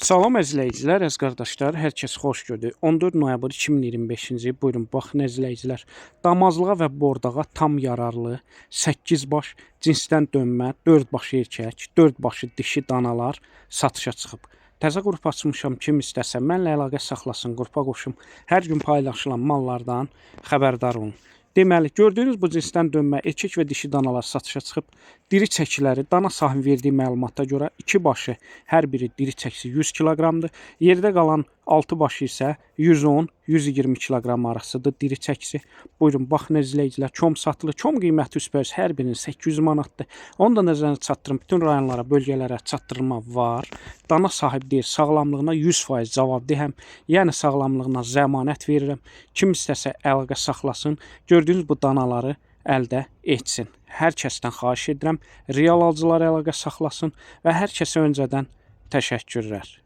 Salam əzizləyicilər, əziz qardaşlar, hər kəs xoş gördük. 14 noyabr 2025-ci il. Buyurun, baxın əzizləyicilər. Damazlığa və bordağa tam yararlı 8 baş cinsdən dönmə, 4 başı erkək, 4 başı dişi danalar satışa çıxıb. Təzə qrup açmışam, kim istəsə mənlə əlaqə saxlasın, qrupa qoşum. Hər gün paylaşılan mallardan xəbərdar olun. Deməli, gördüyünüz bu cinsdən dönmə erkək və dişi danalar satışa çıxıb. Diri çəkiləri dana sahibinin verdiyi məlumata görə 2 başı, hər biri diri çəkisi 100 kiloqramdır. Yerdə qalan 6 başı isə 110-120 kiloqram arasıdır diri çəkisi. Buyurun, baxın əzizləyicilər, kom satılır. Kom qiyməti üstbəüz hər birinin 800 manatdır. Onu da nəzərinə çatdırın. Bütün rayonlara, bölgələrə çatdırılma var. Dana sahibi deyir, sağlamlığına 100% cavabdehəm. Yəni sağlamlığına zəmanət verirəm. Kim istəsə əlaqə saxlasın. Gördüyünüz bu danaları əldə etsin. Hər kəsdən xahiş edirəm, real alıcılar əlaqə saxlasın və hər kəsə öncədən təşəkkürlər.